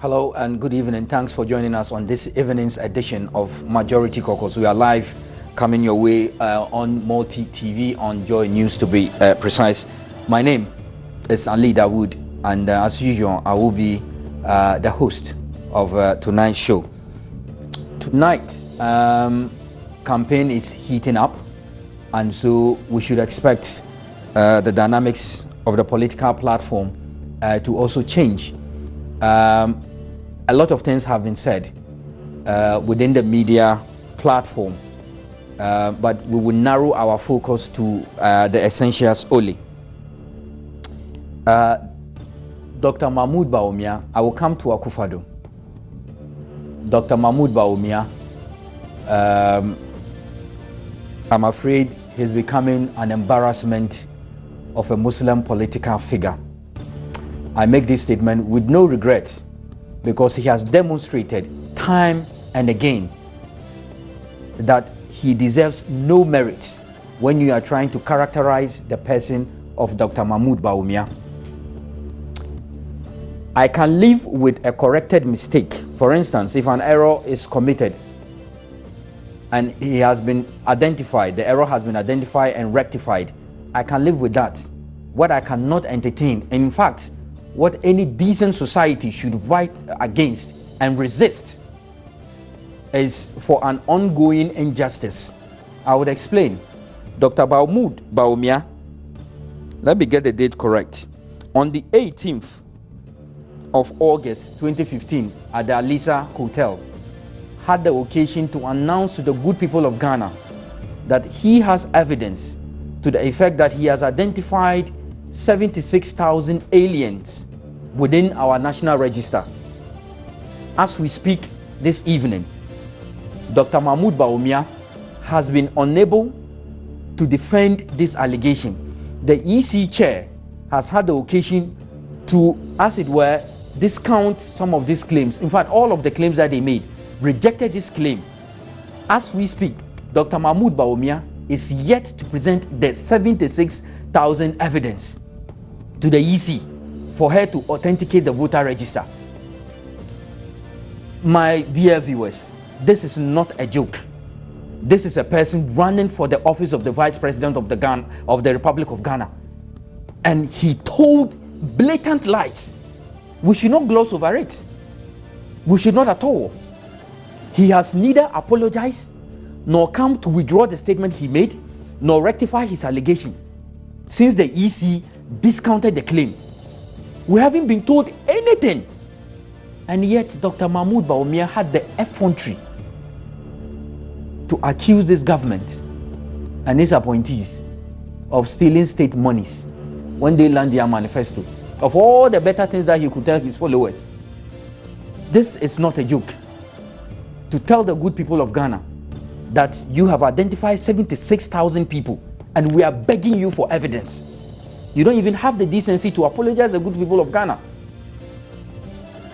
Hello and good evening. Thanks for joining us on this evening's edition of Majority Caucus. We are live, coming your way on Multi TV, on Joy News to be precise. My name is Ali Dawood, and as usual, I will be the host of tonight's show. Tonight, campaign is heating up, and so we should expect the dynamics of the political platform to also change. A lot of things have been said within the media platform, but we will narrow our focus to the essentials only. Dr. Mahmoud Bawumia, I will come to Akufado. Dr. Mahmoud Bawumia, I'm afraid he's becoming an embarrassment of a Muslim political figure. I make this statement with no regret, because he has demonstrated time and again that he deserves no merit when you are trying to characterize the person of Dr. Mahmoud Bawumia. I can live with a corrected mistake. For instance, if an error is committed and he has been identified, the error has been identified and rectified, I can live with that. What I cannot entertain, and in fact, what any decent society should fight against and resist, is for an ongoing injustice. I would explain. Dr. Mahmoud Bawumia, let me get the date correct, on the 18th of August 2015 at the Alisa Hotel, had the occasion to announce to the good people of Ghana that he has evidence to the effect that he has identified 76,000 aliens within our national register. As we speak this evening, Dr. Mahmoud Bawumia has been unable to defend this allegation. The EC chair has had the occasion to, as it were, discount some of these claims. In fact, all of the claims that they made, rejected this claim. As we speak, Dr. Mahmoud Bawumia is yet to present the 76,000 evidence to the EC for her to authenticate the voter register. My dear viewers, this is not a joke. This is a person running for the office of the Vice President of the Republic of Ghana. And he told blatant lies. We should not gloss over it. We should not at all. He has neither apologized nor come to withdraw the statement he made, nor rectify his allegation, since the EC discounted the claim. We haven't been told anything. And yet Dr. Mahmoud Bawumia had the effrontery to accuse this government and its appointees of stealing state monies when they land their manifesto, of all the better things that he could tell his followers. This is not a joke. To tell the good people of Ghana that you have identified 76,000 people and we are begging you for evidence. You don't even have the decency to apologize to the good people of Ghana.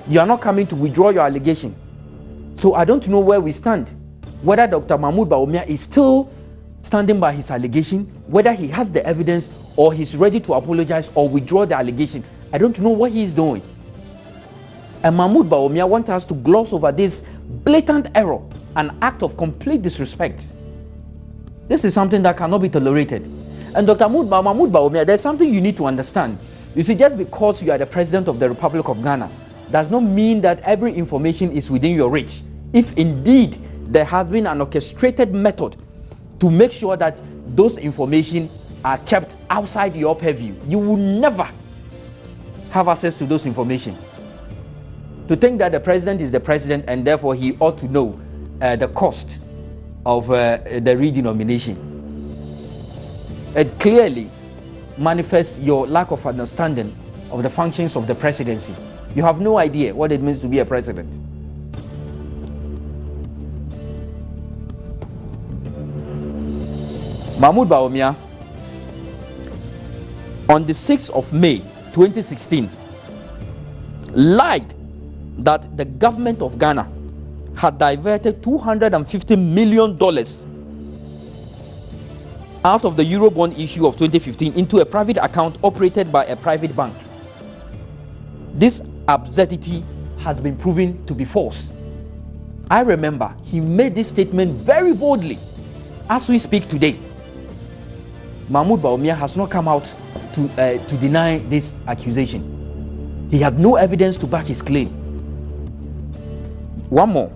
You are not coming to withdraw your allegation. So I don't know where we stand. Whether Dr. Mahmoud Bawumia is still standing by his allegation, whether he has the evidence, or he's ready to apologize or withdraw the allegation. I don't know what he's doing. And Mahmoud Bawumia wants us to gloss over this blatant error, an act of complete disrespect. This is something that cannot be tolerated. And Dr. Mahmoud Bawumia, there's something you need to understand. You see, just because you are the President of the Republic of Ghana does not mean that every information is within your reach. If indeed there has been an orchestrated method to make sure that those information are kept outside your purview, you will never have access to those information. To think that the president is the president and therefore he ought to know the cost of the redenomination, it clearly manifests your lack of understanding of the functions of the presidency. You have no idea what it means to be a president. Mahmoud Bawumia, on the 6th of May 2016, lied that the government of Ghana had diverted $250 million out of the Eurobond issue of 2015 into a private account operated by a private bank. This absurdity has been proven to be false. I remember he made this statement very boldly. As we speak today, Mahmoud Bawumia has not come out to deny this accusation. He had no evidence to back his claim. One more.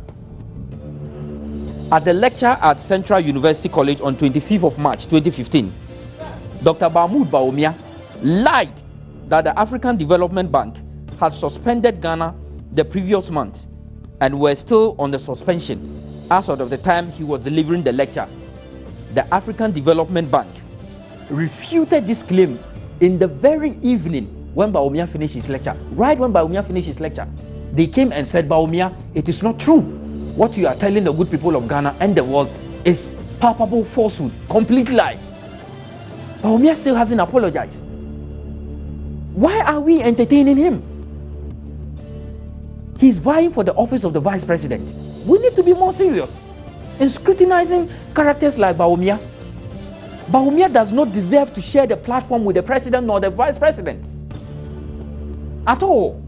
At the lecture at Central University College on 25th of March 2015, Dr. Mahmoud Bawumia lied that the African Development Bank had suspended Ghana the previous month and were still on the suspension as of the time he was delivering the lecture. The African Development Bank refuted this claim in the very evening when Bawumia finished his lecture. Right when Bawumia finished his lecture, they came and said, Bawumia, it is not true. What you are telling the good people of Ghana and the world is palpable falsehood, complete lie. Bawumia still hasn't apologized. Why are we entertaining him? He's vying for the office of the vice president. We need to be more serious in scrutinizing characters like Bawumia. Bawumia does not deserve to share the platform with the president nor the vice president at all.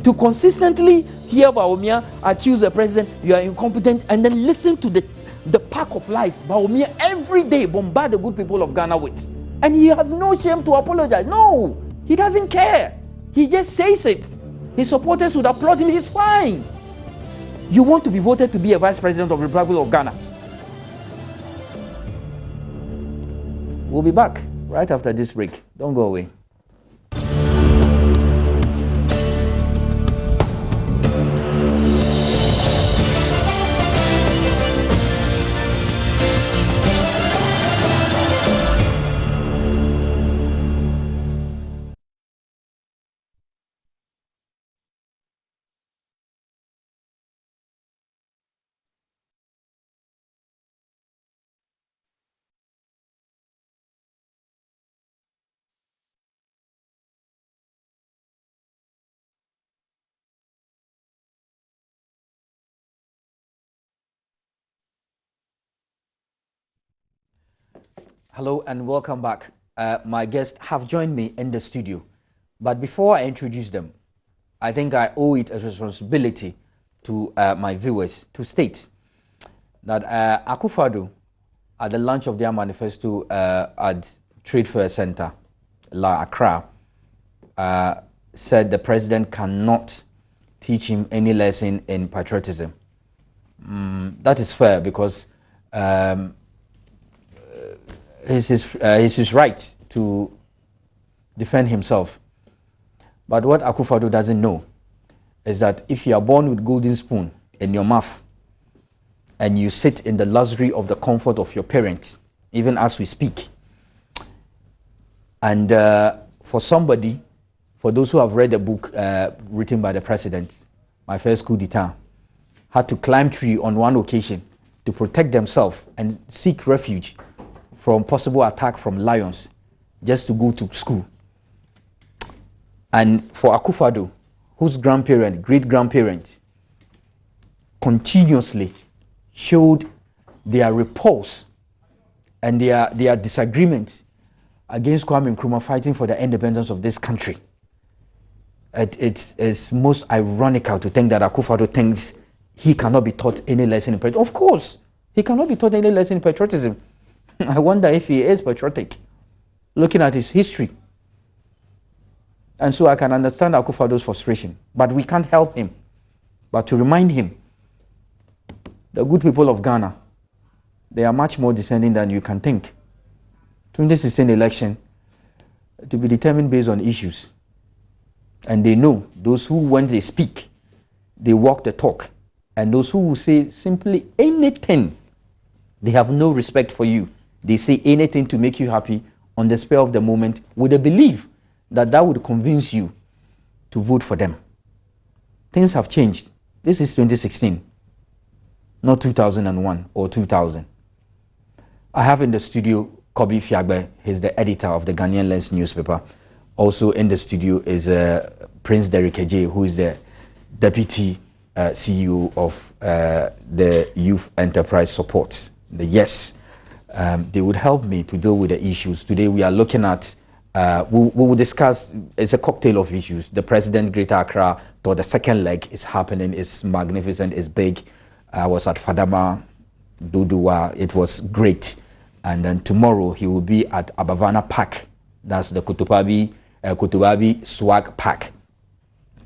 To consistently hear Bawumia accuse the president, you are incompetent, and then listen to the pack of lies Bawumia every day bombard the good people of Ghana with. And he has no shame to apologize. No, he doesn't care. He just says it. His supporters would applaud him. He's fine. You want to be voted to be a vice president of the Republic of Ghana? We'll be back right after this break. Don't go away. Hello and welcome back. My guests have joined me in the studio. But before I introduce them, I think I owe it a responsibility to my viewers to state that Akufo-Addo, at the launch of their manifesto at Trade Fair Center, Accra, said the president cannot teach him any lesson in patriotism. That is fair because it's his right to defend himself. But what Akufo-Addo doesn't know is that if you are born with golden spoon in your mouth and you sit in the luxury of the comfort of your parents, even as we speak, and for those who have read the book written by the president, My First Coup d'etat, had to climb tree on one occasion to protect themselves and seek refuge from possible attack from lions just to go to school. And for Akufo-Addo, whose great-grandparents continuously showed their repulse and their disagreement against Kwame Nkrumah fighting for the independence of this country, it's most ironical to think that Akufo-Addo thinks he cannot be taught any lesson in patriotism. Of course, he cannot be taught any lesson in patriotism. I wonder if he is patriotic, looking at his history. And so I can understand Akufo-Addo's frustration, but we can't help him but to remind him, the good people of Ghana, they are much more discerning than you can think. 2016 election to be determined based on issues. And they know those who, when they speak, they walk the talk. And those who will say simply anything, they have no respect for you. They say anything to make you happy on the spur of the moment with a belief that that would convince you to vote for them. Things have changed. This is 2016, not 2001 or 2000. I have in the studio Kobi Fiagbe. He's the editor of the Ghanaian Lens newspaper. Also in the studio is Prince Derek Eje, who is the deputy CEO of the Youth Enterprise Support, the YES. They would help me to deal with the issues. Today we are looking at we will discuss. It's a cocktail of issues. The president, Greater Accra, the second leg is happening. It's magnificent. It's big. I was at Fadama, Dudua. It was great. And then tomorrow he will be at Abavana Park. That's the Kutubabi Swag Park.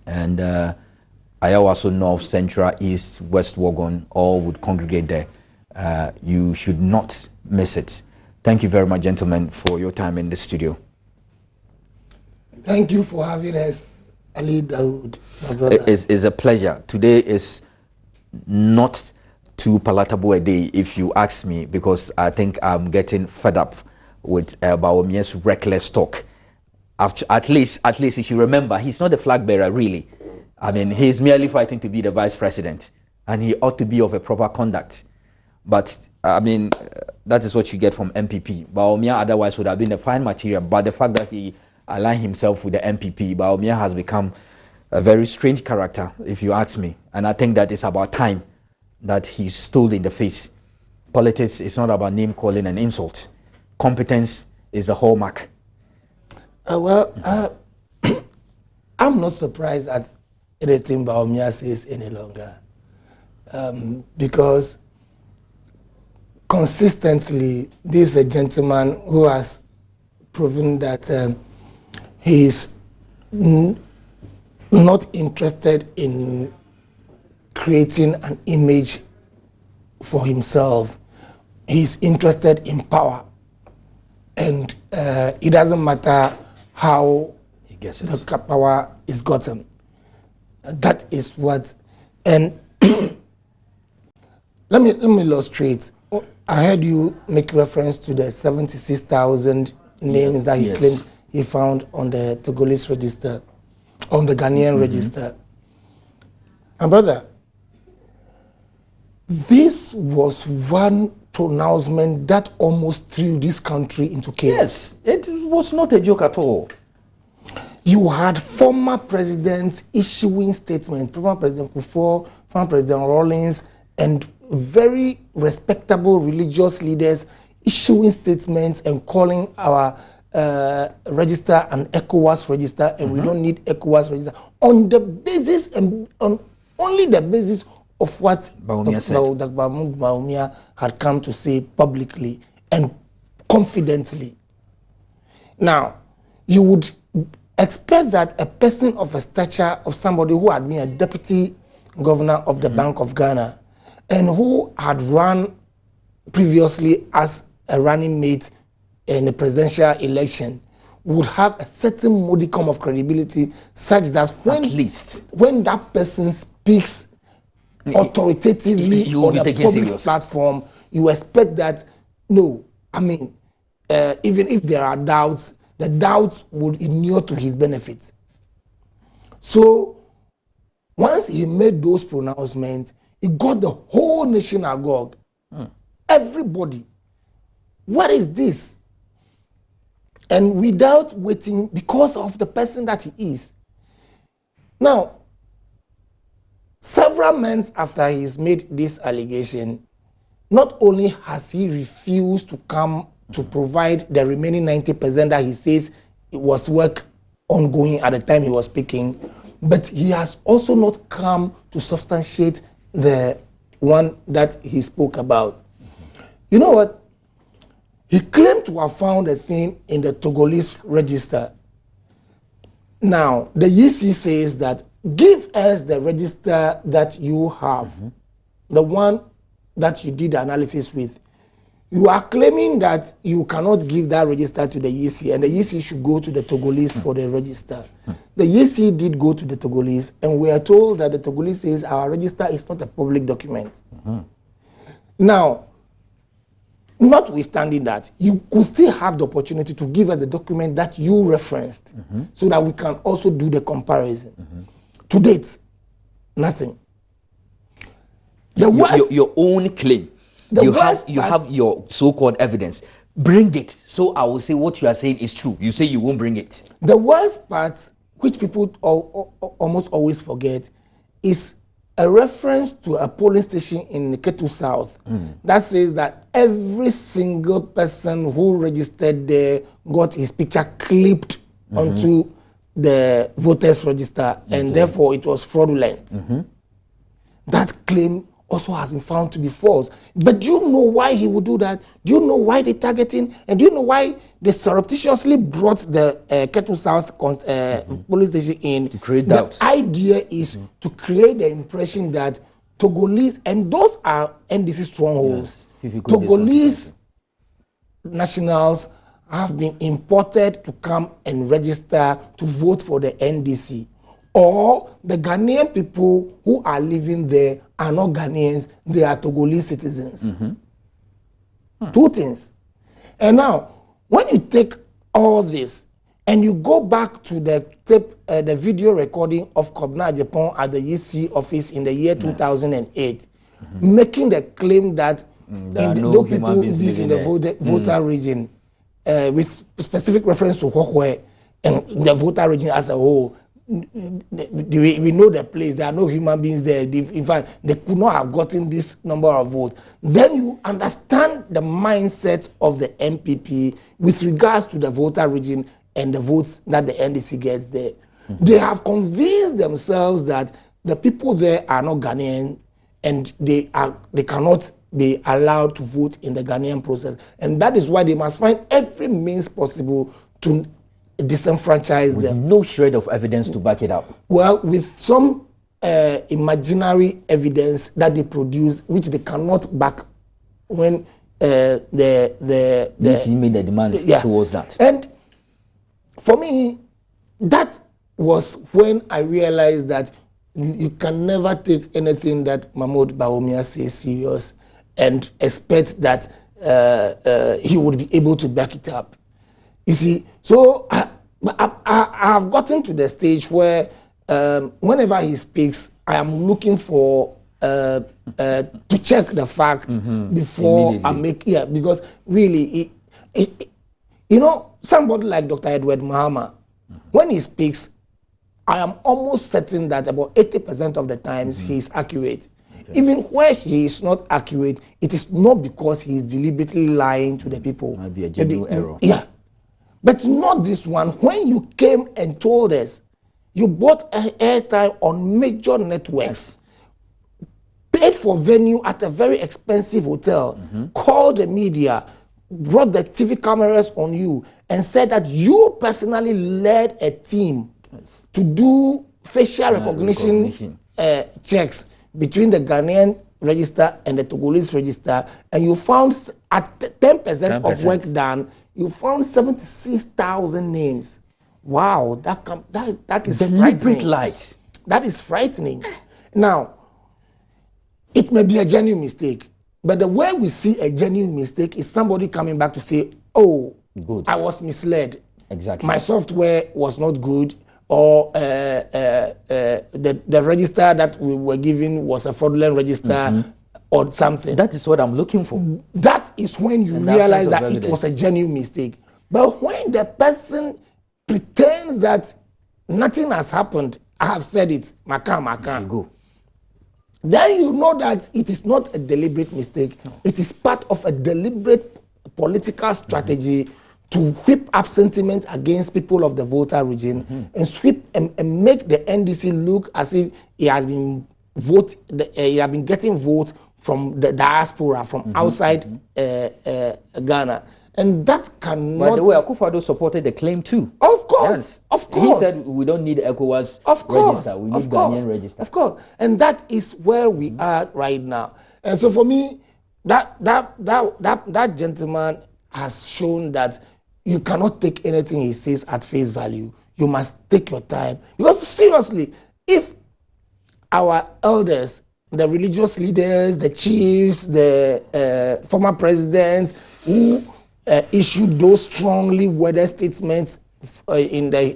And Ayawaso North, Central, East, West Wagon, all would congregate there. You should not miss it. Thank you very much, gentlemen, for your time in the studio. Thank you for having us, Ali Dawood, my brother. It's a pleasure. Today is not too palatable a day, if you ask me, because I think I'm getting fed up with Bawumia's reckless talk. At least you should remember, he's not the flag bearer, really. I mean, he's merely fighting to be the vice president, and he ought to be of a proper conduct. But, I mean, that is what you get from MPP. Bawumia otherwise would have been a fine material, but the fact that he aligned himself with the MPP, Bawumia has become a very strange character, if you ask me. And I think that it's about time that he's stood in the face. Politics is not about name calling and insult. Competence is a hallmark. I'm not surprised at anything Bawumia says any longer, because consistently this is a gentleman who has proven that he's not interested in creating an image for himself. He's interested in power, and it doesn't matter how the power is gotten. That is what, and let me illustrate. I heard you make reference to the 76,000 names that he claimed he found on the Togolese register, on the Ghanaian register. And brother, this was one pronouncement that almost threw this country into chaos. Yes, it was not a joke at all. You had former presidents issuing statements, former President Kufuor, former President Rawlings, and very respectable religious leaders issuing statements and calling our register an ECOWAS register, and we don't need ECOWAS register on the basis and on only the basis of what Dr. Bawumia had come to say publicly and confidently. Now, you would expect that a person of a stature of somebody who had been a deputy governor of the Bank of Ghana and who had run previously as a running mate in a presidential election would have a certain modicum of credibility such that when that person speaks authoritatively on a public platform, you expect that, no, I mean, even if there are doubts, the doubts would inure to his benefit. So once he made those pronouncements, it got the whole nation agog. Everybody, what is this? And without waiting, because of the person that he is. Now, several months after he's made this allegation, not only has he refused to come to provide the remaining 90% that he says it was work ongoing at the time he was speaking, but he has also not come to substantiate the one that he spoke about. You know what? He claimed to have found a thing in the Togolese register. Now, the EC says that give us the register that you have, the one that you did the analysis with. You are claiming that you cannot give that register to the EC, and the EC should go to the Togolese for the register. The EC did go to the Togolese, and we are told that the Togolese says our register is not a public document. Now, notwithstanding that, you could still have the opportunity to give us the document that you referenced so that we can also do the comparison. To date, nothing. Your own claim. You have your so-called evidence. Bring it, so I will say what you are saying is true. You say you won't bring it. The worst part, which people almost always forget, is a reference to a polling station in Caucus South that says that every single person who registered there got his picture clipped onto the voters register, and therefore it was fraudulent. That claim also has been found to be false. But do you know why he would do that? Do you know why they target him? And do you know why they surreptitiously brought the Caucus South police station in? To create doubts. The idea is to create the impression that Togolese, and those are NDC strongholds, Togolese nationals have been imported to come and register to vote for the NDC. Or the Ghanaian people who are living there are not Ghanaians, they are Togolese citizens. Two things. And now, when you take all this and you go back to the tape, the video recording of Kobna Japan at the EC office in the year 2008, making the claim that those people live in the voter region, with specific reference to Hohwe and the voter region as a whole, we know the place, there are no human beings there. In fact, they could not have gotten this number of votes. Then you understand the mindset of the MPP with regards to the voter region and the votes that the NDC gets there. They have convinced themselves that the people there are not Ghanaian and they cannot be allowed to vote in the Ghanaian process. And that is why they must find every means possible to disenfranchise them. With no shred of evidence to back it up. Well, with some imaginary evidence that they produce, which they cannot back when DC made the demand towards that. And for me, that was when I realized that you can never take anything that Mahmoud Bawumia says serious and expect that he would be able to back it up. You see, so I have gotten to the stage where whenever he speaks, I am looking for to check the facts before I make, because really, you know, somebody like Dr. Edward Mahama, when he speaks, I am almost certain that about 80% of the times he is accurate. Okay. Even where he is not accurate, it is not because he is deliberately lying to the people. Might be a genuine error. Yeah. But not this one. When you came and told us you bought airtime on major networks, paid for venue at a very expensive hotel, called the media, brought the TV cameras on you, and said that you personally led a team to do facial recognition checks between the Ghanaian register and the Togolese register, and you found at 10% of work done, you found 76,000 names. Wow, that is deliberate lies. That is frightening. Now, it may be a genuine mistake, but the way we see a genuine mistake is somebody coming back to say, "Oh, good, I was misled. Exactly, my software was not good, or the register that we were given was a fraudulent register." Or something. That is what I'm looking for. That is when you realize that it was a genuine mistake. But when the person pretends that nothing has happened, I have said it, Maka. Go. Then you know that it is not a deliberate mistake. It is part of a deliberate political strategy to whip up sentiment against people of the voter region and sweep and make the NDC look as if he has been getting votes from the diaspora, from outside Ghana. And that cannot... By the way, Akufo-Addo supported the claim too. Of course, yes. Of course. He said we don't need ECOWAS register, we need Ghanaian register. Of course, and that is where we are right now. And so for me, that gentleman has shown that you cannot take anything he says at face value. You must take your time. Because seriously, if our elders, the religious leaders, the chiefs, the former presidents who issued those strongly worded statements in the,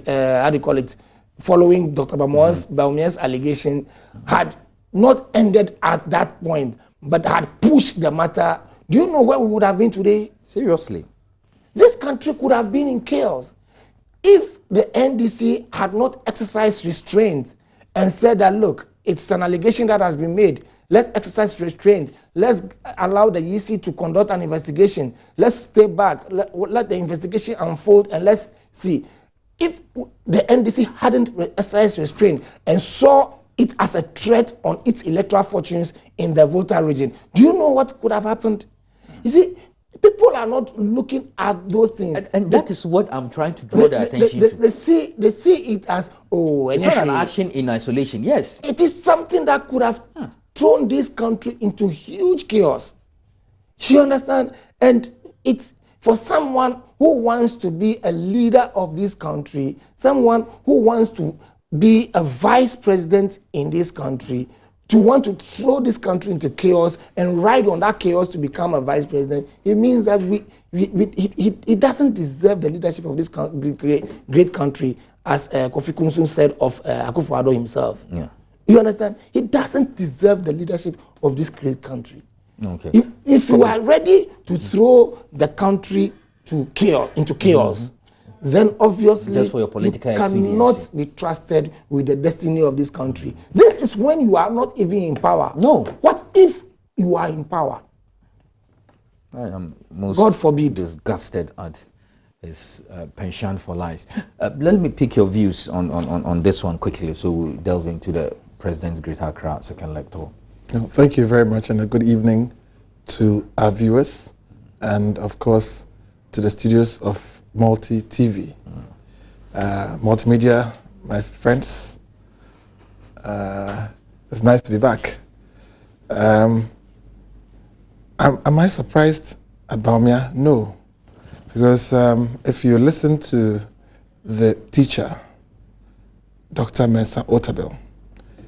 following Dr. Bawumia's allegation, had not ended at that point, but had pushed the matter, do you know where we would have been today? Seriously. This country could have been in chaos if the NDC had not exercised restraint and said that, look, it's an allegation that has been made. Let's exercise restraint. Let's allow the EC to conduct an investigation. Let's stay back. Let the investigation unfold, and let's see. If the NDC hadn't exercised restraint and saw it as a threat on its electoral fortunes in the Volta region, do you know what could have happened? You see, people are not looking at those things. And that is what I'm trying to draw the attention to. They see it as, oh, it's not an action in isolation, yes. It is something that could have thrown this country into huge chaos. You understand? And it's for someone who wants to be a leader of this country, someone who wants to be a vice president in this country, to want to throw this country into chaos and ride on that chaos to become a vice president, it means that he doesn't deserve the leadership of this great country, as Kofi Kumsun said of Akufo-Addo himself. Yeah. You understand? He doesn't deserve the leadership of this great country. Okay. If you are ready to throw the country into chaos, then obviously just for your political you cannot be trusted with the destiny of this country. This is when you are not even in power. No. What if you are in power? I am most God forbid. Disgusted at his penchant for lies. Let me pick your views on this one quickly, so we'll delve into the President's Greater Accra second leg tour. Thank you very much, and a good evening to our viewers, and of course to the studios of Multi TV, Multimedia, my friends. It's nice to be back. Am I surprised at Bawumia? No, because if you listen to the teacher, Dr. Mensa Otabil,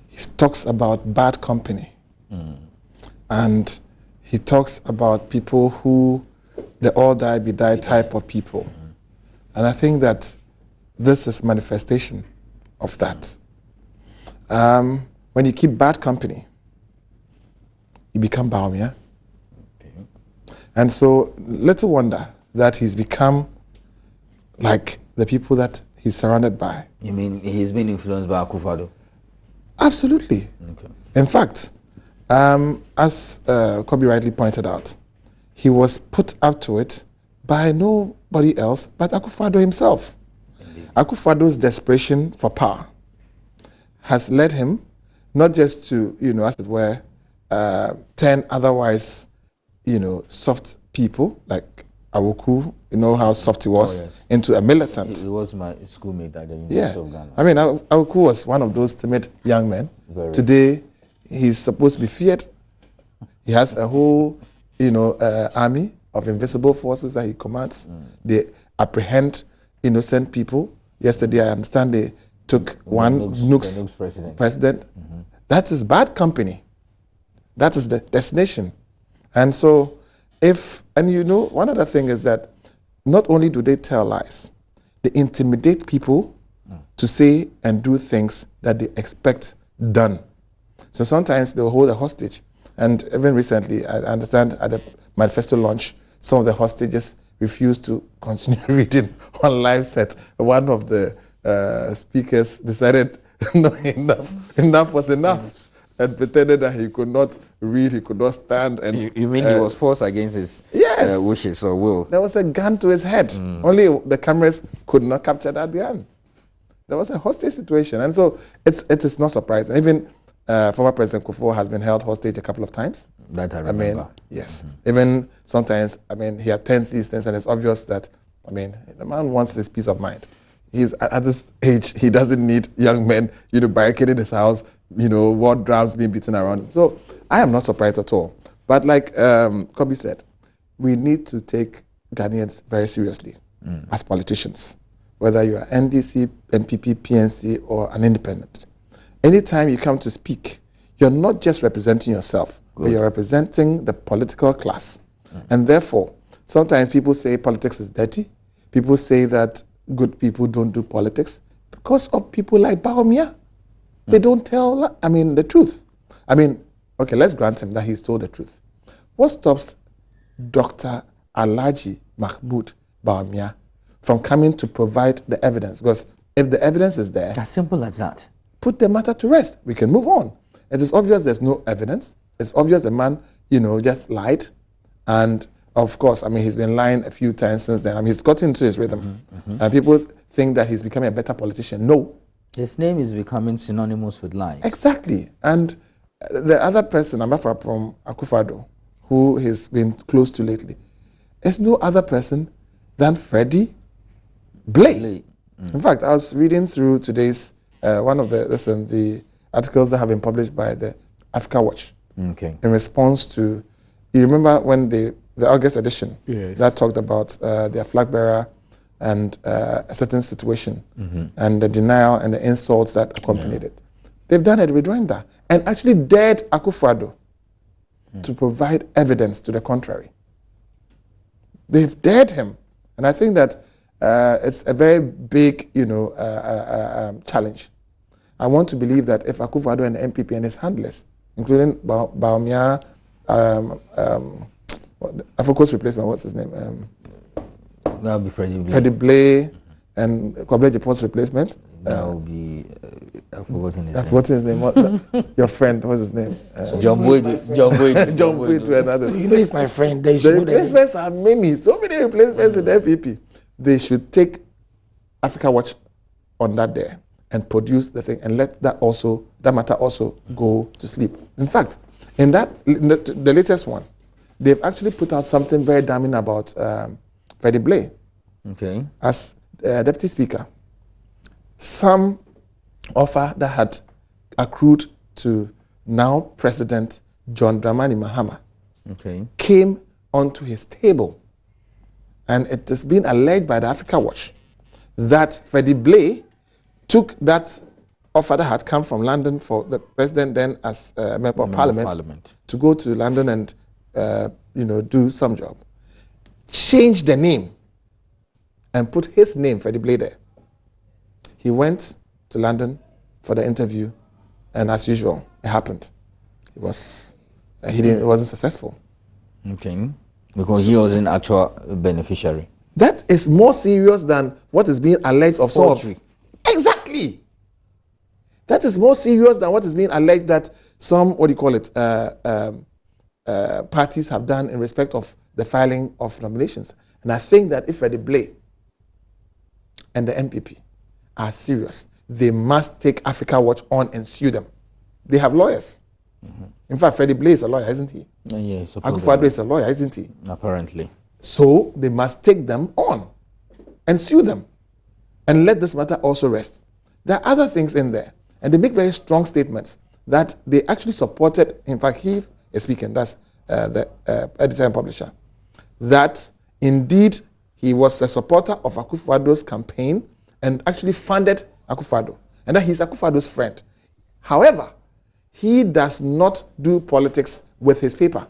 he talks about bad company. And he talks about people who, the all die, be die type of people. And I think that this is manifestation of that. When you keep bad company, you become Bawumia. And so, little wonder that he's become like the people that he's surrounded by. You mean he's been influenced by Akufo-Addo? Absolutely. Okay. In fact, as Kobe rightly pointed out, he was put up to it by nobody else but Akufo-Addo himself. Akufo-Addo's desperation for power has led him not just to, as it were, turn otherwise, soft people like Awoku, how soft he was, into a militant. He was my schoolmate at the University of Ghana. I mean, Awoku was one of those timid young men. Today, he's supposed to be feared. He has a whole, army of invisible forces that he commands. They apprehend innocent people. Yesterday, I understand they took one Nook's president. That is bad company. That is the destination. And so, one other thing is that not only do they tell lies, they intimidate people to say and do things that they expect done. So sometimes they'll hold a hostage. And even recently, I understand at the manifesto launch, some of the hostages refused to continue reading on live set. One of the speakers decided, no, enough was enough, and pretended that he could not read, he could not stand. And you mean he was forced against his wishes or will? There was a gun to his head. Only the cameras could not capture that gun. There was a hostage situation. And so it is not surprising. Even former President Kufuor has been held hostage a couple of times. That I remember. Yes. Even sometimes, he attends these things, and it's obvious that, the man wants his peace of mind. He's at this age, he doesn't need young men, barricading his house, war drums being beaten around. So I am not surprised at all. But like Kobe said, we need to take Ghanaians very seriously as politicians, whether you are NDC, NPP, PNC, or an independent. Anytime you come to speak, you're not just representing yourself, but you're representing the political class. And therefore, sometimes people say politics is dirty. People say that good people don't do politics because of people like Bawumia. They don't tell, the truth. Okay, let's grant him that he's told the truth. What stops Dr. Alhaji Mahmoud Bawumia from coming to provide the evidence? Because if the evidence is there, as simple as that, put the matter to rest. We can move on. it is obvious there's no evidence. It's obvious the man, just lied. And of course, I mean, he's been lying a few times since then. I mean, he's gotten into his rhythm. And people think that he's becoming a better politician. No. His name is becoming synonymous with lies. Exactly. And the other person, Amafra from Akufo-Addo, who he's been close to lately, is no other person than Freddie Blay. In fact, I was reading through today's one of the articles that have been published by the Africa Watch in response to, you remember when the August edition that talked about their flag bearer and a certain situation and the denial and the insults that accompanied it. They've done a rejoinder and actually dared Akufo-Addo to provide evidence to the contrary. They've dared him. And I think that it's a very big, challenge. I want to believe that if Akufo-Addo and the NPP and his handlers, including Bawumia, Afoko's replacement, what's his name? That would be Freddie Blay. Freddie Blay and Kwabena Jepon's replacement. That would be, I've forgotten his name. I've forgotten his name. Your friend, what's his name? John Boyd. John Boyd. So he's my friend. The replacements are many. So many replacements in the NPP. They should take Africa Watch on that day and produce the thing and let that matter also go to sleep. In fact, in the latest one, they've actually put out something very damning about Freddie Blay. As Deputy Speaker. Some offer that had accrued to now President John Dramani Mahama came onto his table. And it has been alleged by the Africa Watch that Freddie Blay took that offer that had come from London for the president then as a member of Parliament to go to London and do some job. Changed the name and put his name, Freddie Blay, there. He went to London for the interview, and as usual, it happened. It wasn't successful. Because he was an actual beneficiary. That is more serious than what is being alleged of some of. Exactly. That is more serious than what is being alleged that some, parties have done in respect of the filing of nominations. And I think that if Freddie Blay and the NPP are serious, they must take Africa Watch on and sue them. They have lawyers. In fact, Freddie Blay is a lawyer, isn't he? Yes. Akufo-Addo is a lawyer, isn't he? Apparently. So they must take them on and sue them and let this matter also rest. There are other things in there, and they make very strong statements that they actually supported. In fact, he is speaking, that's the editor and publisher, that indeed he was a supporter of Akufo-Addo's campaign and actually funded Akufo-Addo, and that he's Akufo-Addo's friend. However, he does not do politics with his paper.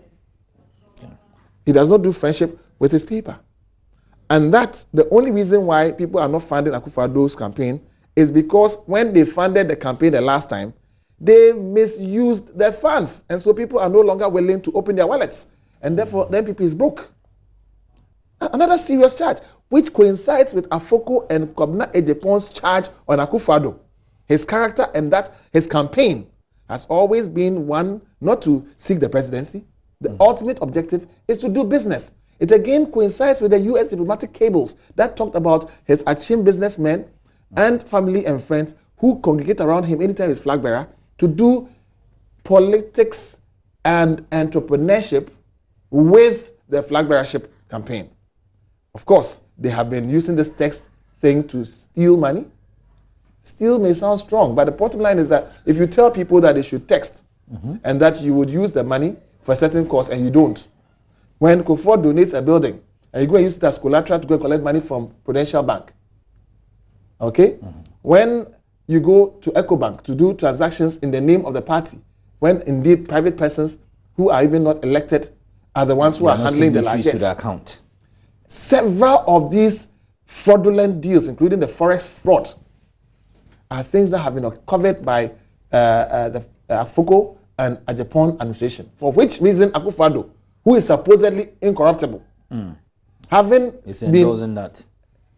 He does not do friendship with his paper. And that's the only reason why people are not funding Akufo-Addo's campaign is because when they funded the campaign the last time, they misused their funds. And so people are no longer willing to open their wallets. And therefore, the NPP is broke. Another serious charge, which coincides with Afoko and Kwabena Jepon's charge on Akufo-Addo. His character and that his campaign has always been one not to seek the presidency. The ultimate objective is to do business. It again coincides with the U.S. diplomatic cables that talked about his Achim businessmen and family and friends who congregate around him anytime he's flag bearer to do politics and entrepreneurship with the flag bearership campaign. Of course, they have been using this text thing to steal money. Steal may sound strong, but the bottom line is that if you tell people that they should text and that you would use the money for a certain cause and you don't, when Kufuor donates a building and you go and use it as collateral to go and collect money from Prudential Bank, when you go to EcoBank to do transactions in the name of the party, when indeed private persons who are even not elected are the ones who are handling the largest to the account. Several of these fraudulent deals, including the forex fraud, are things that have been covered by the Afoko and Ajapon administration. For which reason Akufo-Addo, who is supposedly incorruptible, having been that.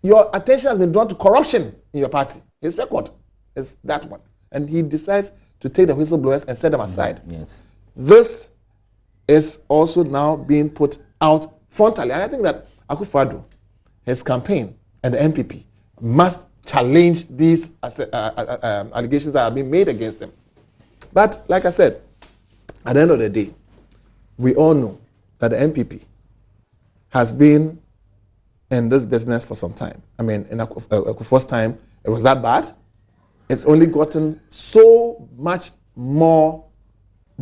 Your attention has been drawn to corruption in your party. His record is that one. And he decides to take the whistleblowers and set them aside. Yes. This is also now being put out frontally. And I think that Akufo-Addo, his campaign, and the MPP must challenge these allegations that are being made against them. But like I said, at the end of the day, we all know that the MPP has been in this business for some time. I mean, in Akufo's time, it was that bad. It's only gotten so much more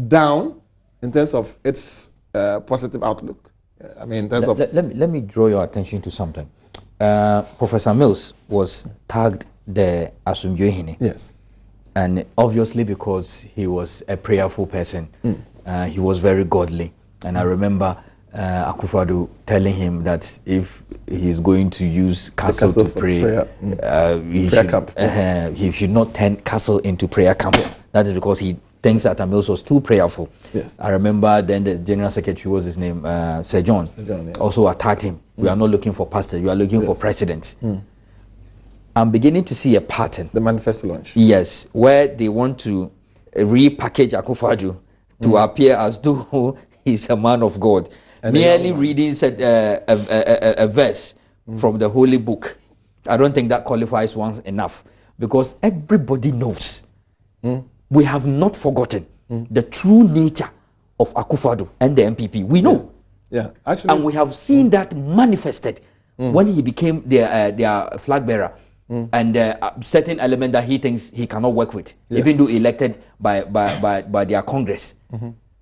down in terms of its positive outlook. I mean, in terms of... Let me draw your attention to something. Professor Mills was tagged the Asumdwehene. Yes. And obviously because he was a prayerful person, he was very godly. And I remember Akufo-Addo telling him that if he's going to use castle to pray, he should not turn castle into prayer camp. Yes. That is because he thinks that Mills was too prayerful. Yes. I remember then the general secretary, was his name, Sir John, yes. also attacked him. We are not looking for pastors, we are looking for presidents. I'm beginning to see a pattern. The manifesto launch. Yes, where they want to repackage Akufo-Addo to appear as though he's a man of God. And merely reading a verse from the holy book. I don't think that qualifies once enough, because everybody knows. We have not forgotten the true nature of Akufo-Addo and the MPP. We know. Yeah, actually. And we have seen that manifested when he became their flag bearer. And certain element that he thinks he cannot work with, even though elected by their Congress.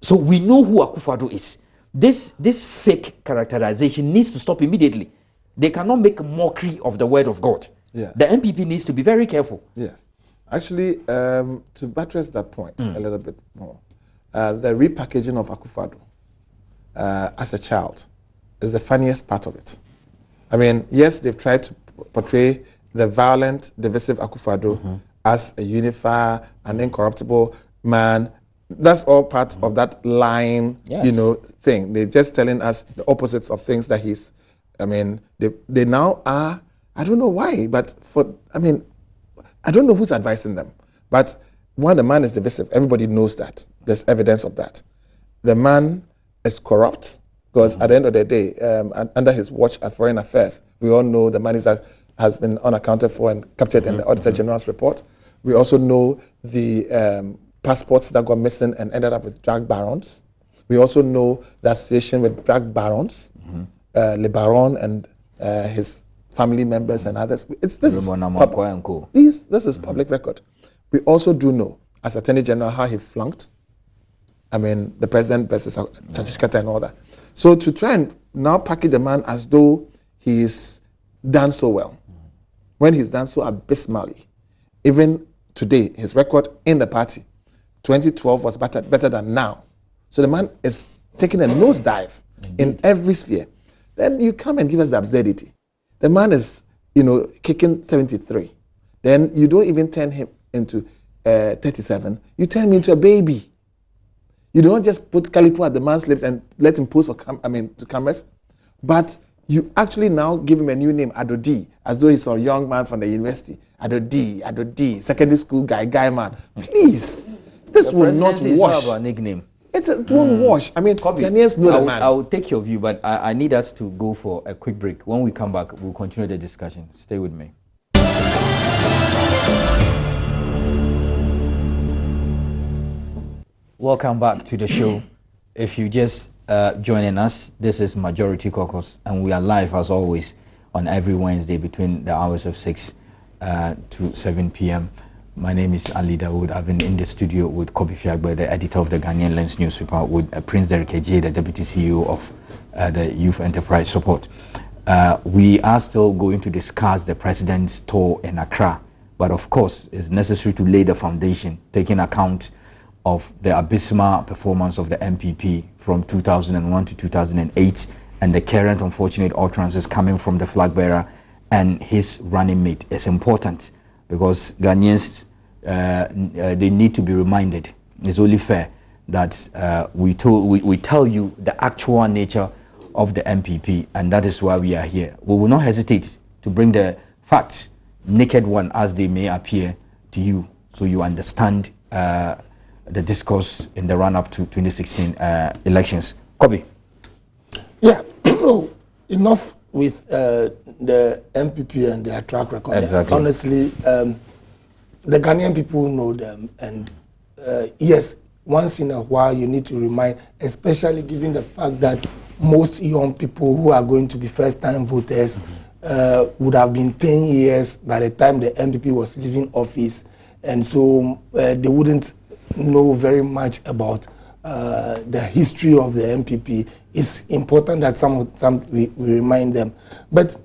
So we know who Akufo-Addo is. This fake characterization needs to stop immediately. They cannot make a mockery of the word of God. Yeah. The MPP needs to be very careful. Yes. Actually, to buttress that point a little bit more, the repackaging of Akufo-Addo as a child is the funniest part of it. I mean, yes, they've tried to portray the violent, divisive Akufo-Addo as a unifier, an incorruptible man. That's all part of that line, thing. They're just telling us the opposites of things that he's. I mean, they now are. I don't know why, but I don't know who's advising them. But one, the man is divisive. Everybody knows that. There's evidence of that. The man is corrupt because at the end of the day, under his watch as foreign affairs, we all know the money has been unaccounted for and captured in the Auditor General's report. We also know the passports that got missing and ended up with drug barons. We also know the association with drug barons, Le Baron and his family members and others. This is public record. We also do know, as Attorney General, how he flunked. I mean, the president versus Chachikata and all that. So to try and now package the man as though he's done so well, when he's done so abysmally, even today, his record in the party, 2012 was better than now. So the man is taking a nosedive in every sphere. Then you come and give us the absurdity. The man is, kicking 73. Then you don't even turn him into 37. You turn him into a baby. You don't just put calipo at the man's lips and let him pose to cameras, but you actually now give him a new name, Adodi, as though he's a young man from the university. Adodi, secondary school guy man. Please. This will not wash. Not nickname. It won't wash. I mean, Ghanaians know the man. I'll take your view, but I need us to go for a quick break. When we come back, we'll continue the discussion. Stay with me. Welcome back to the show. If you just joining us, this is Majority Caucus, and we are live as always on every Wednesday between the hours of 6 to 7 p.m. My name is Ali Dawood. I've been in the studio with Kobe Fiagbe, the editor of the Ghanaian Lens newspaper, with Prince Derek Ejie, the deputy CEO of the Youth Enterprise Support. We are still going to discuss the president's tour in Accra, but of course, it's necessary to lay the foundation, taking account of the abysmal performance of the MPP from 2001 to 2008, and the current unfortunate utterances coming from the flag bearer and his running mate. Is important, because Ghanaians, they need to be reminded. It's only fair that we tell you the actual nature of the MPP, and that is why we are here. We will not hesitate to bring the facts, naked one as they may appear to you, so you understand the discourse in the run-up to 2016 elections. Kobe. Yeah, enough with the MPP and their track record. Exactly. Honestly, the Ghanaian people know them, and yes, once in a while you need to remind, especially given the fact that most young people who are going to be first-time voters would have been 10 years by the time the MPP was leaving office, and so they wouldn't know very much about the history of the MPP. It's important that we remind them. But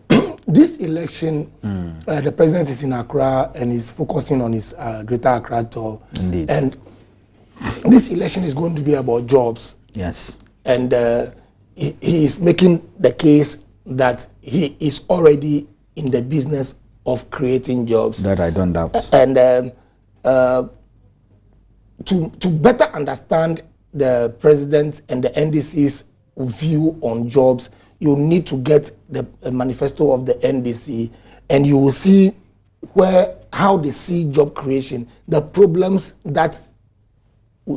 this election, the president is in Accra and is focusing on his Greater Accra tour. Indeed. And this election is going to be about jobs. Yes. And he is making the case that he is already in the business of creating jobs. That I don't doubt. And to better understand the president and the NDC's view on jobs, you need to get the manifesto of the NDC, and you will see how they see job creation, the problems that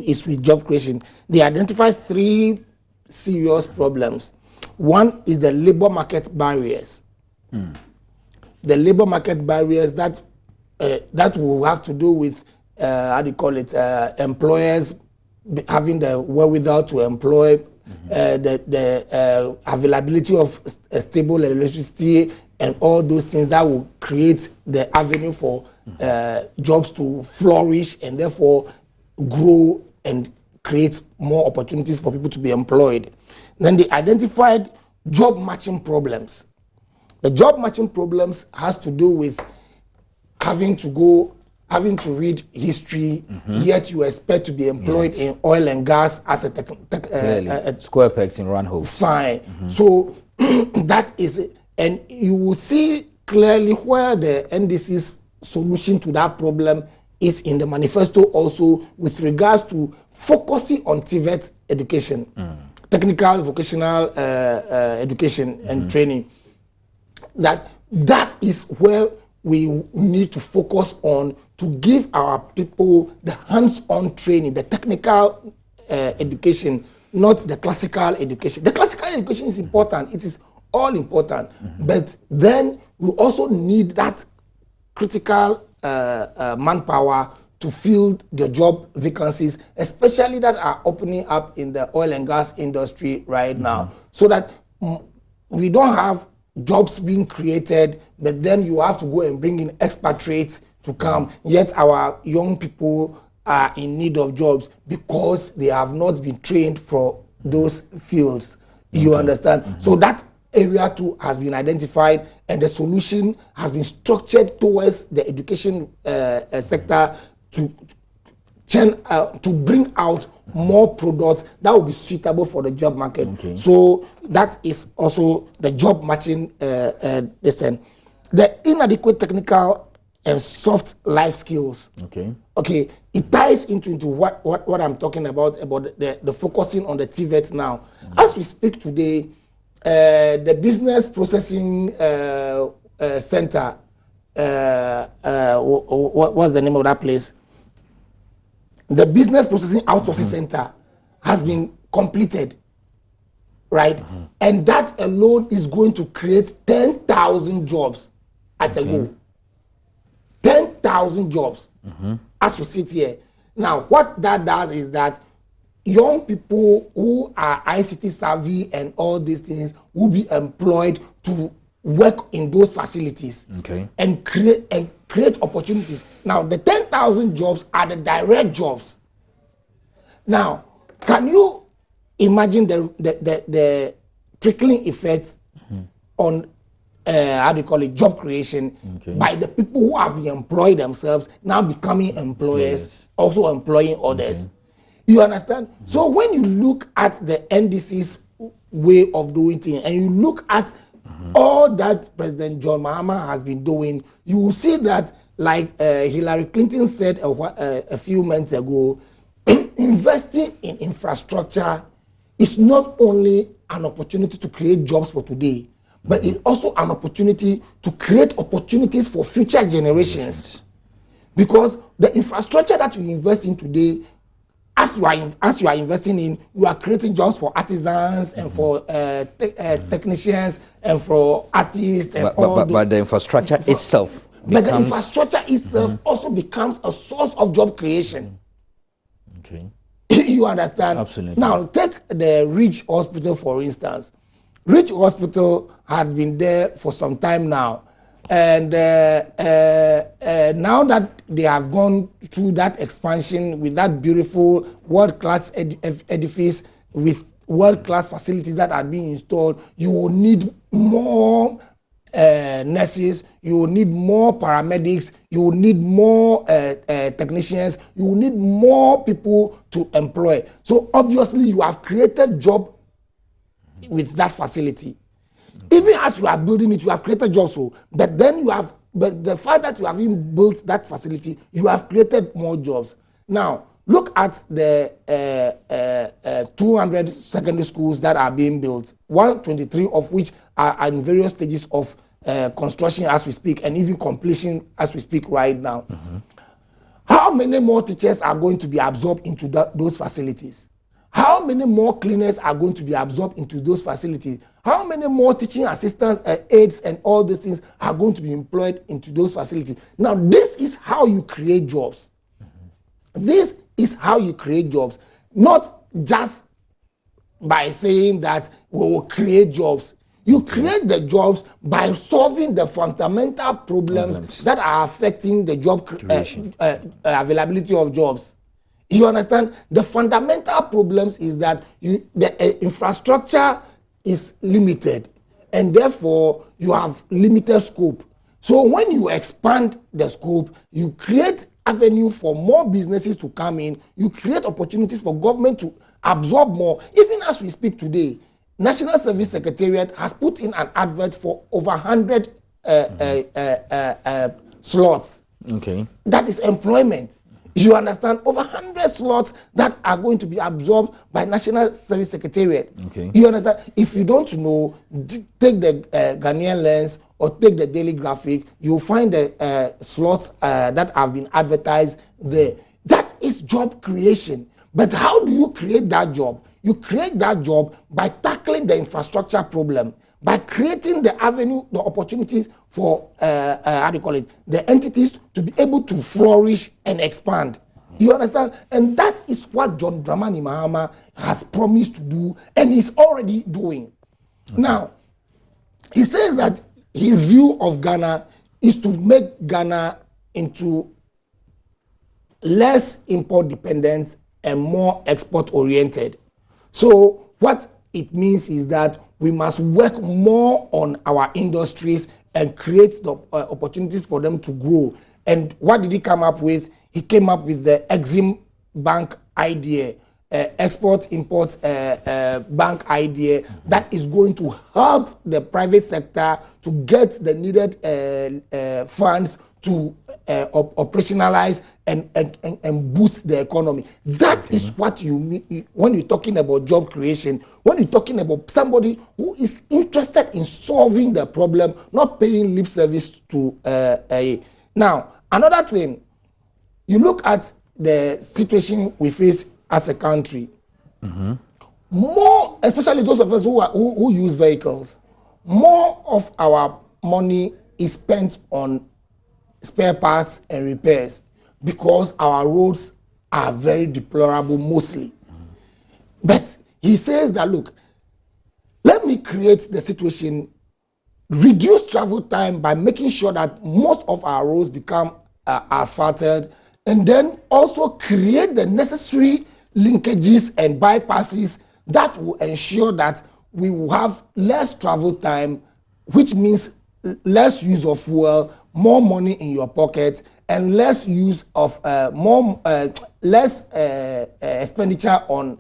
is with job creation. They identify 3 serious problems. One is the labor market barriers. The labor market barriers that will have to do with employers having the wherewithal to employ, the availability of stable electricity, and all those things that will create the avenue for jobs to flourish and therefore grow and create more opportunities for people to be employed. Then they identified job matching problems. The job matching problems has to do with having to read history, yet you expect to be employed in oil and gas as a square pegs in round holes. Fine. So that is it. And you will see clearly where the NDC's solution to that problem is in the manifesto also, with regards to focusing on TVET education, technical vocational education and training. That is where we need to focus on, to give our people the hands-on training, the technical education, not the classical education. The classical education is important. It is all important. But then we also need that critical manpower to fill the job vacancies, especially that are opening up in the oil and gas industry right now, so that we don't have jobs being created, but then you have to go and bring in expatriates to come, yet our young people are in need of jobs because they have not been trained for those fields. You understand? So that area too has been identified, and the solution has been structured towards the education sector to bring out more products that will be suitable for the job market. So that is also the job matching distance. The inadequate technical and soft life skills. Okay, it ties into what I'm talking about the focusing on the TVET now. As we speak today, the business processing center, what's the name of that place? The business processing outsourcing center has been completed, right? And that alone is going to create 10,000 jobs at a go. 10,000 jobs as we sit here. Now, what that does is that young people who are ICT savvy and all these things will be employed to work in those facilities and create opportunities. Now, the 10,000 jobs are the direct jobs. Now, can you imagine the trickling effects on job creation by the people who have employed themselves now becoming employers, also employing others? You understand? So when you look at the NDC's way of doing things, and you look at all that President John Mahama has been doing, you will see that, like Hillary Clinton said a few months ago, investing in infrastructure is not only an opportunity to create jobs for today, but it's also an opportunity to create opportunities for future generations. Because the infrastructure that you invest in today, as you are investing in, you are creating jobs for artisans and for technicians and for artists and but the infrastructure itself becomes, but the infrastructure itself also becomes a source of job creation. Okay. You understand? Absolutely. Now take the Ridge Hospital, for instance. Ridge Hospital had been there for some time now, and now that they have gone through that expansion with that beautiful world-class edifice with world-class facilities that are being installed, you will need more nurses, you will need more paramedics, you will need more technicians, you will need more people to employ. So obviously you have created job with that facility. Even as you are building it, you have created jobs. So, but then you have, but the fact that you have even built that facility, you have created more jobs. Now look at the 200 secondary schools that are being built, 123 of which are in various stages of construction as we speak, and even completion as we speak right now. How many more teachers are going to be absorbed into those facilities? How many more cleaners are going to be absorbed into those facilities? How many more teaching assistants, aides, and all these things are going to be employed into those facilities? Now, this is how you create jobs. This is how you create jobs, not just by saying that we will create jobs. You create the jobs by solving the fundamental problems that are affecting the job availability of jobs. You understand? The fundamental problems is that the infrastructure is limited, and therefore you have limited scope. So when you expand the scope, you create avenue for more businesses to come in, you create opportunities for government to absorb more. Even as we speak today, National Service Secretariat has put in an advert for over 100 slots. Okay. That is employment. You understand? Over 100 slots that are going to be absorbed by National Service Secretariat. Okay. You understand? If you don't know, take the Ghanaian Lens or take the Daily Graphic, you'll find the slots that have been advertised there. That is job creation. But how do you create that job? You create that job by tackling the infrastructure problem, by creating the avenue, the opportunities for, the entities to be able to flourish and expand. You understand? And that is what John Dramani Mahama has promised to do, and he's already doing. Okay. Now, he says that his view of Ghana is to make Ghana into less import dependent and more export oriented. So what it means is that we must work more on our industries and create the opportunities for them to grow. And what did he come up with? He came up with the Exim Bank idea, export-import bank idea that is going to help the private sector to get the needed funds to operationalize and boost the economy. That is what you need when you're talking about job creation, when you're talking about somebody who is interested in solving the problem, not paying lip service to Now, another thing, you look at the situation we face as a country, more, especially those of us who use vehicles, more of our money is spent on spare parts and repairs because our roads are very deplorable mostly. But he says that, look, let me create the situation, reduce travel time by making sure that most of our roads become asphalted, and then also create the necessary linkages and bypasses that will ensure that we will have less travel time, which means less use of fuel, more money in your pocket, and less use of less expenditure on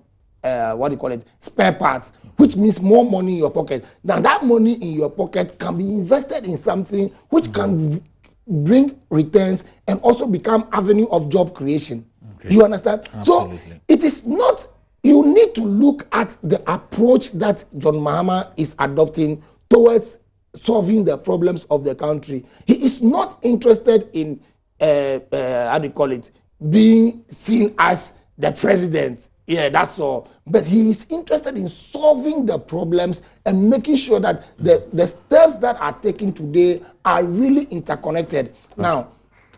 spare parts, which means more money in your pocket. Now that money in your pocket can be invested in something which can bring returns and also become avenue of job creation. Okay. You understand? Absolutely. So it is not, you need to look at the approach that John Mahama is adopting towards solving the problems of the country. He is not interested in how do you call it, being seen as the president. Yeah, that's all. But he is interested in solving the problems and making sure that the steps that are taken today are really interconnected. Okay. Now,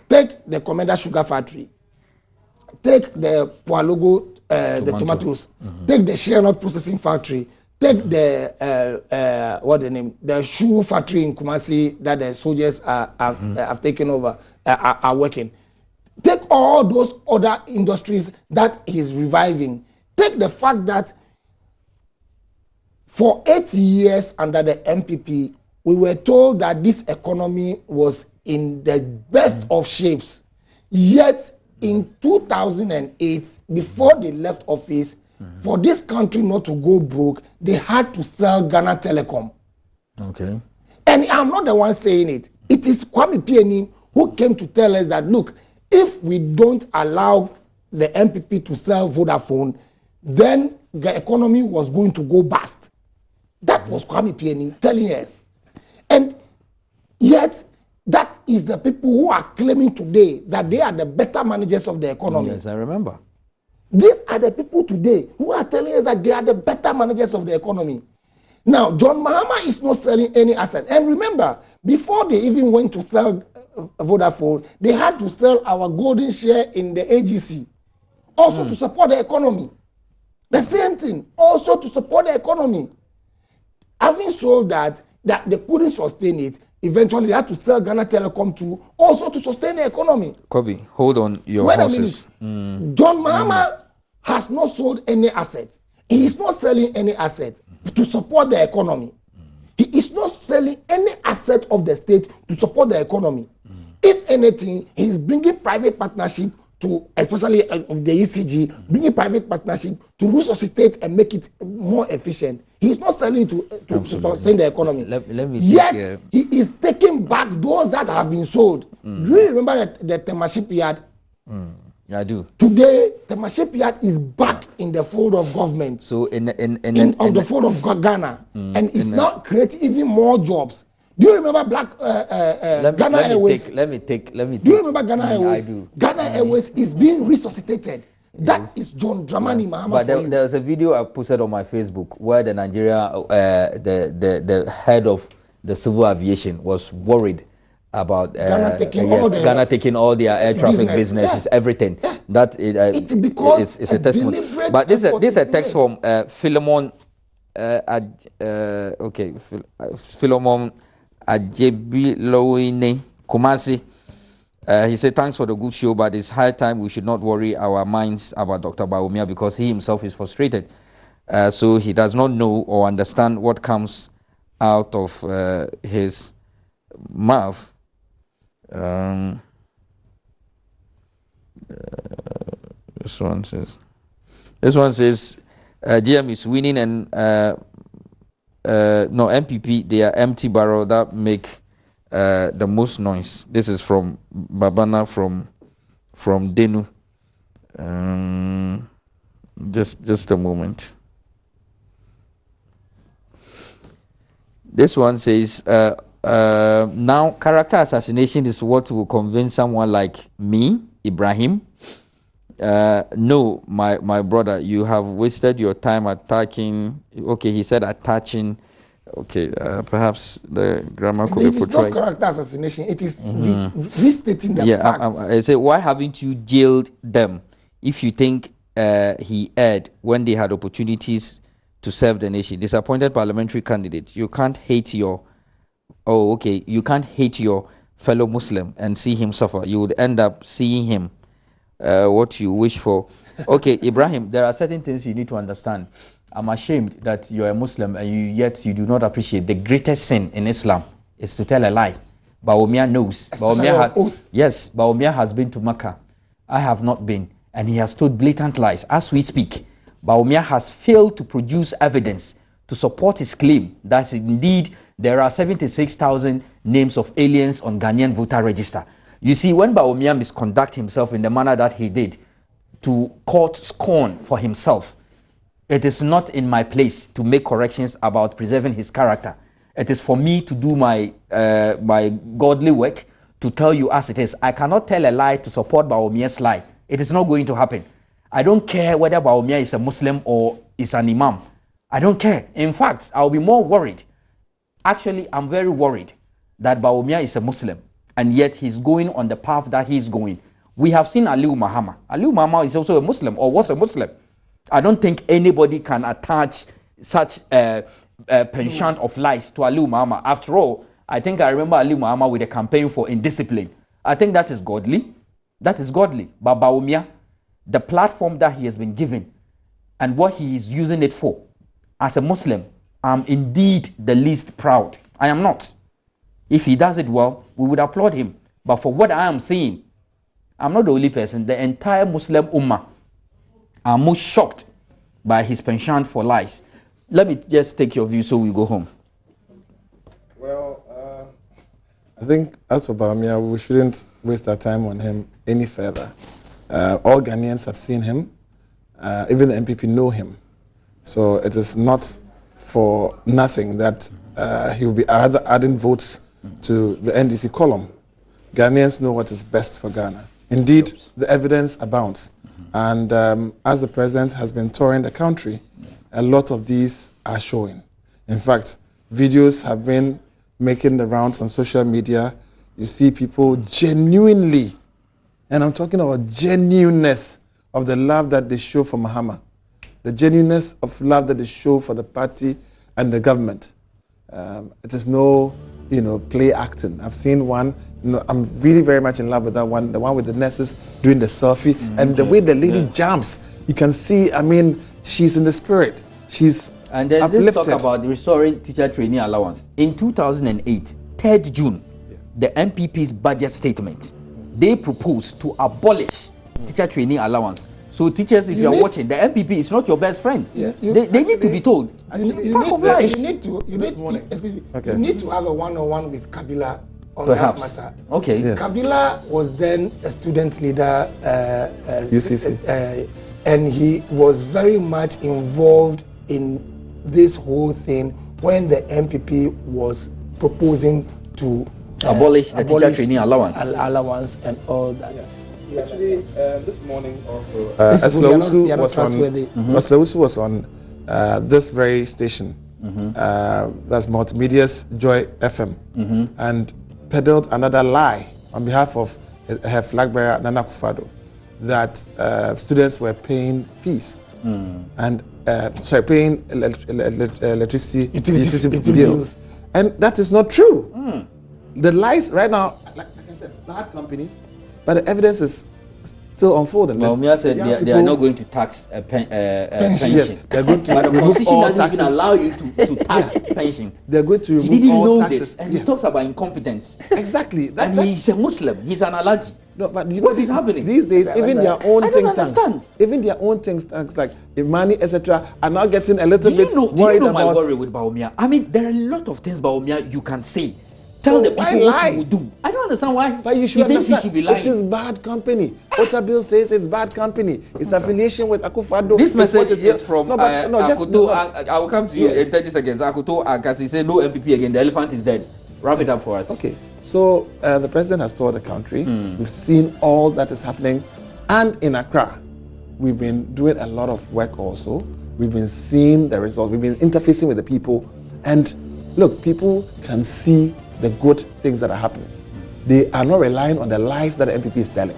take the Commander Sugar Factory, take the Poalogo, the tomatoes, take the Share Nut Processing Factory, take the what the name, the shoe factory in Kumasi that the soldiers have taken over, are working. Take all those other industries that he's reviving. Take the fact that for 8 years under the MPP, we were told that this economy was in the best of shapes. Yet in 2008, before they left office, for this country not to go broke, they had to sell Ghana Telecom. Okay. And I'm not the one saying it. It is Kwame Pieni who came to tell us that, look, if we don't allow the MPP to sell Vodafone, then the economy was going to go bust. That was Kwame Pieni telling us. And yet, that is the people who are claiming today that they are the better managers of the economy. Yes, I remember. These are the people today who are telling us that they are the better managers of the economy. Now, John Mahama is not selling any asset. And remember, before they even went to sell Vodafone, they had to sell our golden share in the AGC, also to support the economy. The same thing, also to support the economy. Having sold that they couldn't sustain it, eventually they had to sell Ghana Telecom to also to sustain the economy. Kobe, hold on your horses. John Mahama has not sold any asset. He is not selling any asset to support the economy. He is not selling any asset of the state to support the economy. If anything, he is bringing private partnership to, especially of the ECG, bringing private partnership to resuscitate and make it more efficient. He is not selling to sustain the economy. Let me Yet, he is taking back those that have been sold. Do you remember the Tema shipyard? Yeah, I do. Today, Tema shipyard is back in the fold of government. So in the fold of Ghana, and it's now creating even more jobs. Do you remember Ghana Airways? Let me take. Do you remember Ghana Airways? I do. Ghana Airways is being resuscitated. That is John Dramani Mahama. But there was a video I posted on my Facebook where the Nigeria, the head of the civil aviation was worried about Ghana taking all their air traffic businesses, everything. Yeah. That it's because it's a testimony. But this is a text from Philemon. Philemon Ajebiloine Kumasi. He said, thanks for the good show, but it's high time we should not worry our minds about Dr. Bawumia because he himself is frustrated. So he does not know or understand what comes out of his mouth. This one says, GM is winning and no, MPP, they are empty barrel that make the most noise. This is from Babana from Denu. Just a moment. This one says, now character assassination is what will convince someone like me, Ibrahim. No, my brother, you have wasted your time attacking. Okay, he said attaching. Okay, perhaps the grammar could be portrayed. It is not character assassination. It is restating the facts. I say, why haven't you jailed them if you think he erred when they had opportunities to serve the nation? Disappointed parliamentary candidate. You can't hate your. Oh, okay. You can't hate your fellow Muslim and see him suffer. You would end up seeing him. What you wish for. Okay, Ibrahim, there are certain things you need to understand. I'm ashamed that you're a Muslim and yet you do not appreciate the greatest sin in Islam is to tell a lie. Bawumia knows. Bawumia has been to Mecca. I have not been. And he has told blatant lies. As we speak, Bawumia has failed to produce evidence to support his claim that indeed there are 76,000 names of aliens on Ghanaian voter register. You see, when Bawumia misconduct himself in the manner that he did to court scorn for himself, it is not in my place to make corrections about preserving his character. It is for me to do my my godly work, to tell you as it is. I cannot tell a lie to support Bawumia's lie. It is not going to happen. I don't care whether Bawumia is a Muslim or is an imam. I don't care. In fact, I'll be more worried. Actually, I'm very worried that Bawumia is a Muslim and yet he's going on the path that he's going. We have seen Mahama. Mahama is also a Muslim or was a Muslim. I don't think anybody can attach such a penchant of lies to Mahama. After all, I think I remember Mahama with a campaign for indiscipline. I think that is godly. That is godly. But Bawumia, the platform that he has been given and what he is using it for, as a Muslim, I'm indeed the least proud. I am not. If he does it well, we would applaud him. But for what I am seeing, I'm not the only person. The entire Muslim Ummah are most shocked by his penchant for lies. Let me just take your view so we go home. Well, I think as for Bawumia, we shouldn't waste our time on him any further. All Ghanaians have seen him. Even the MPP know him. So it is not for nothing that he will be rather adding votes to the NDC column. Ghanaians know what is best for Ghana. Indeed, the evidence abounds. And as the president has been touring the country, a lot of these are showing. In fact, videos have been making the rounds on social media. You see people genuinely, and I'm talking about genuineness of the love that they show for Mahama, the genuineness of love that they show for the party and the government. It is no, play acting. I've seen one. I'm really very much in love with that one, the one with the nurses doing the selfie, and the way the lady jumps, you can see. I mean, she's in the spirit. She's and there's uplifted. This talk about restoring teacher training allowance. In 2008, 3rd June, the MPP's budget statement, they proposed to abolish teacher training allowance. So teachers, if you're watching, the MPP is not your best friend. Yeah, they need to be told. You need to have a one-on-one with Kabila on perhaps. that matter. Okay. Yes. Kabila was then a student leader, UCC, and he was very much involved in this whole thing when the MPP was proposing to abolish the teacher training allowance and all that. Yeah. Actually, this morning also, Eslawusu was on this very station. That's Multimedia's Joy FM, and peddled another lie on behalf of her flag bearer Nana Akufo-Addo that students were paying fees and paying electricity bills, and that is not true. The lies right now, like I said, bad company. But the evidence is still unfolding. Bawumia said they are not going to tax pension. Yes, they're going to but the Constitution doesn't taxes. even allow you to tax pension. They're going to remove he didn't all know taxes. This, and he talks about incompetence. Exactly. And he's a Muslim. He's an Alaji. No, but what is happening these days? Even their own think tanks, even their own think tanks like Imani, etc., are now getting a little bit worried about. Do you know my worry with Bawumia? I mean, there are a lot of things Bawumia you can say. Tell the people what you will do. I don't understand why. But you should understand. He should be lying. It is bad company. Water bill says it's bad company. It's affiliation with Akufo-Addo. This message is from Akoto. I will come to you in 30 seconds. Akoto Akasi said no MPP again. The elephant is dead. Wrap it up for us. Okay. So the president has toured the country. We've seen all that is happening, and in Accra, we've been doing a lot of work also. We've been seeing the results. We've been interfacing with the people, and look, people can see the good things that are happening. They are not relying on the lies that the MPP is telling,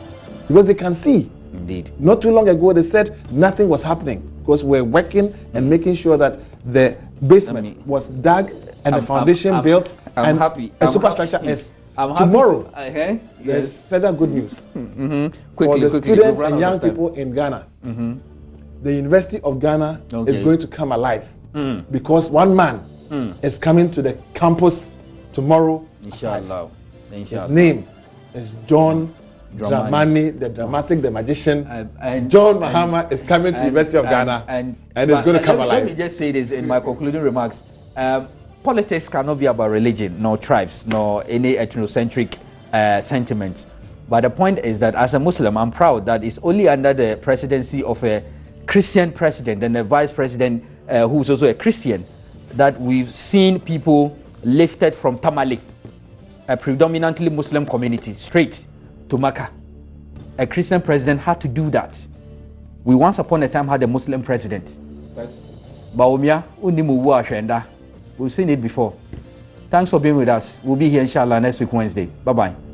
because they can see. Indeed. Not too long ago, they said nothing was happening because we're working and making sure that the basement was dug and the foundation built, and a superstructure is. Tomorrow, there's further good news. For the students and young people in Ghana, the University of Ghana is going to come alive because one man is coming to the campus tomorrow. Inshallah. His name is John Dramani, the dramatic, the magician. John Mahama is coming to the University of Ghana and it's going to come alive. Let me just say this in my concluding remarks. Politics cannot be about religion, nor tribes, nor any ethnocentric sentiments. But the point is that as a Muslim, I'm proud that it's only under the presidency of a Christian president and a vice president who's also a Christian that we've seen people lifted from Tamale. a predominantly Muslim community straight to Mecca. A Christian president had to do that. We once upon a time had a Muslim president. Bawumia, Unimuwa Shenda. We've seen it before. Thanks for being with us. We'll be here inshallah next week Wednesday. Bye-bye.